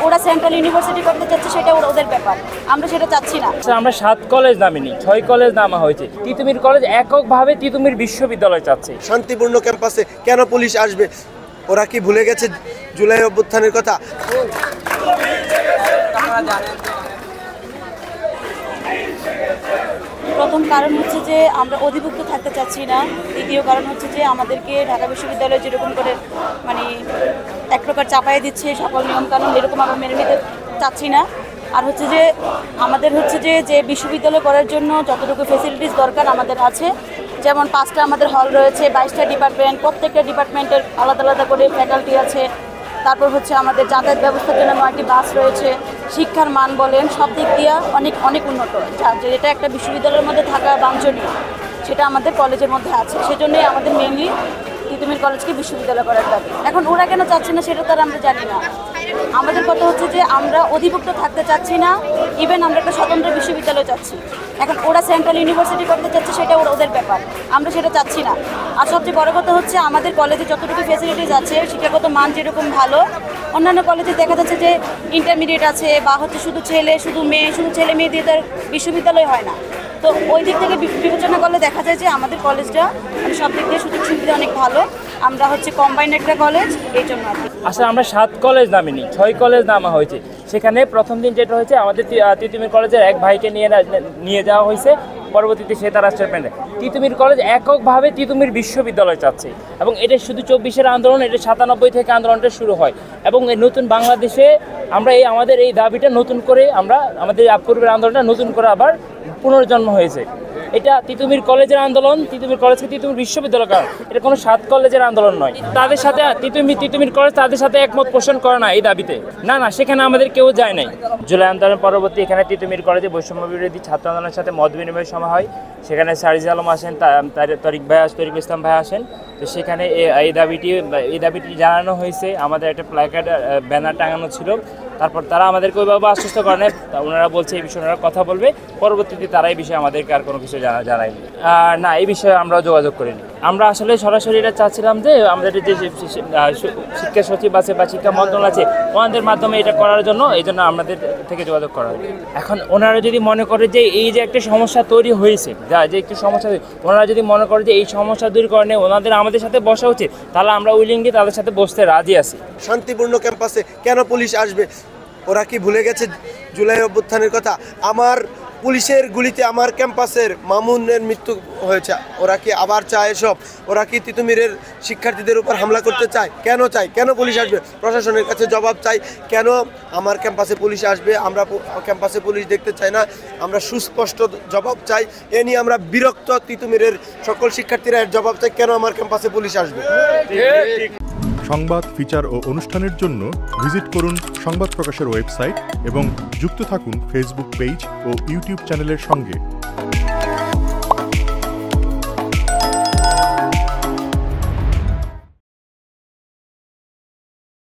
ওরা central university করতে চাচ্ছে, সেটা ওদের ব্যাপার, আমরা সেটা চাচ্ছি না। আমরা 7 কলেজ নামিনি, 6 কলেজ নামা হয়েছে। তিতুমির কলেজ এককভাবে তিতুমির বিশ্ববিদ্যালয় চাচ্ছে। শান্তিপূর্ণ ক্যাম্পাসে কেন পুলিশ আসবে? ওরা কি ভুলে গেছে জুলাই অভ্যুত্থানের কথা? প্রথম কারণ হচ্ছে যে আমরা অধিভুক্ত থাকতে চাচ্ছি না। দ্বিতীয় কারণ হচ্ছে যে আমাদেরকে ঢাকা বিশ্ববিদ্যালয়ে যেরকম করে এক প্রকার চাপাই দিচ্ছে সকল নিয়মকানুন, এরকম আমরা মেনে নিতে চাচ্ছি না। আর হচ্ছে যে আমাদের যে বিশ্ববিদ্যালয় করার জন্য যতটুকু ফেসিলিটিস দরকার আমাদের আছে, যেমন 5টা আমাদের হল রয়েছে, 22টা ডিপার্টমেন্ট, প্রত্যেকটা ডিপার্টমেন্টের আলাদা আলাদা করে ফ্যাকাল্টি আছে। তারপর হচ্ছে আমাদের যাতায়াত ব্যবস্থার জন্য 9টি বাস রয়েছে। শিক্ষার মান বলেন সব দিক দিয়ে অনেক উন্নত, যেটা একটা বিশ্ববিদ্যালয়ের মধ্যে থাকা বাঞ্ছনীয়, সেটা আমাদের কলেজের মধ্যে আছে। সেজন্যই আমাদের মেইনলি তিতুমির কলেজকে বিশ্ববিদ্যালয় করার দাবি। এখন ওরা কেন চাচ্ছে না সেটা তার আমরা জানি না। আমাদের কথা হচ্ছে যে আমরা অধিভুক্ত থাকতে চাচ্ছি না, ইভেন আমরা একটা স্বতন্ত্র বিশ্ববিদ্যালয় চাচ্ছি। এখন ওরা সেন্ট্রাল ইউনিভার্সিটি করতে চাচ্ছে, সেটা ওদের ব্যাপার, আমরা সেটা চাচ্ছি না। আর সবচেয়ে বড় কথা হচ্ছে আমাদের কলেজে যতটুকু ফেসিলিটিস আছে, শিক্ষাগত মান যেরকম ভালো, অন্যান্য কলেজে দেখা যাচ্ছে যে ইন্টারমিডিয়েট আছে বা হচ্ছে শুধু ছেলে মেয়ে দিয়ে তার বিশ্ববিদ্যালয় হয় না। তো ওই দিক থেকে বিবেচনা করলে দেখা যায় যে আমাদের কলেজটা সব দিক দিয়ে সুযোগ সুবিধা অনেক ভালো। আমরা হচ্ছে কম্বাইন্ড একটা কলেজ, এই জন্য আর কি। আসলে আমরা 7 কলেজ নামিনি, 6 কলেজ নামা হয়েছে। সেখানে প্রথম দিন যেটা হয়েছে, আমাদের তিতুমির কলেজের এক ভাইকে নিয়ে যাওয়া হয়েছে। পরবর্তীতে সে তার স্টেটমেন্টে তিতুমির কলেজ এককভাবে তিতুমির বিশ্ববিদ্যালয় চাচ্ছে, এবং এটা শুধু 24-এর আন্দোলন, এটা 97 থেকে আন্দোলনটা শুরু হয়। এবং এই নতুন বাংলাদেশে আমরা আমাদের এই দাবিটা নতুন করে, আমাদের পূর্বের আন্দোলনটা নতুন করে আবার পুনর্জন্ম হয়েছে। এটা তিতুমির কলেজের আন্দোলন, তিতুমির কলেজকে তিতুমির বিশ্ববিদ্যালয় করা, এটা কোনো 7 কলেজের আন্দোলন নয়। তাদের সাথে তিতুমির কলেজ তাদের সাথে একমত পোষণ করে না এই দাবিতে, না, সেখানে আমাদের কেউ যায় নাই। জুলাই আন্দোলন পরবর্তী এখানে তিতুমির কলেজে বৈষম্য বিরোধী ছাত্র আন্দোলনের সাথে মত বিনিময় সভা হয়। সেখানে সারিজ আলম আসেন, তরিক ইসলাম ভাই আসেন। তো সেখানে এই দাবিটি জানানো হয়েছে। আমাদের একটা প্ল্যাকার্ড ব্যানার টাঙানো ছিল। তারপর তারা আমাদেরকে ওইভাবে আশ্বস্ত করেন, ওনারা বলছে এই বিষয়ে ওনারা কথা বলবে। পরবর্তীতে তারা এই বিষয়ে আমাদেরকে আর কোনো কিছু জানায়নি। না, এই বিষয়ে আমরা যোগাযোগ করিনি। আমরা আসলে সরাসরি এটা চাচ্ছিলাম যে আমাদের যে শিক্ষা সচিব আছে বা শিক্ষা মন্ত্রণালয় আছে, ওনাদের মাধ্যমে এটা করার জন্য, এই জন্য আমাদের থেকে যোগাযোগ করা হয়। এখন ওনারা যদি মনে করে যে এই যে একটা সমস্যা তৈরি হয়েছে, যে একটু সমস্যা, ওনারা যদি মনে করে যে এই সমস্যা দূরীকরণে আমাদের সাথে বসা উচিত, তাহলে আমরা উইলিংলি তাদের সাথে বসতে রাজি আছি। শান্তিপূর্ণ ক্যাম্পাসে কেন পুলিশ আসবে? ওরা কি ভুলে গেছে জুলাই অভ্যুত্থানের কথা? আমার পুলিশের গুলিতে আমার ক্যাম্পাসের মামুনের মৃত্যু হয়েছে। ওরা কি আবার চায় এসব? ওরা কি তিতুমিরের শিক্ষার্থীদের উপর হামলা করতে চায়? কেন পুলিশ আসবে? প্রশাসনের কাছে জবাব চাই। কেন আমার ক্যাম্পাসে পুলিশ আসবে? আমরা ক্যাম্পাসে পুলিশ দেখতে চাই না, আমরা সুস্পষ্ট জবাব চাই। এ নিয়ে আমরা বিরক্ত। তিতুমিরের সকল শিক্ষার্থীরা এর জবাব চাই, কেন আমার ক্যাম্পাসে পুলিশ আসবে। সংবাদ, ফিচার ও অনুষ্ঠানের জন্য ভিজিট করুন সংবাদ প্রকাশের ওয়েবসাইট এবং যুক্ত থাকুন ফেসবুক পেজ ও ইউটিউব চ্যানেলের সঙ্গে।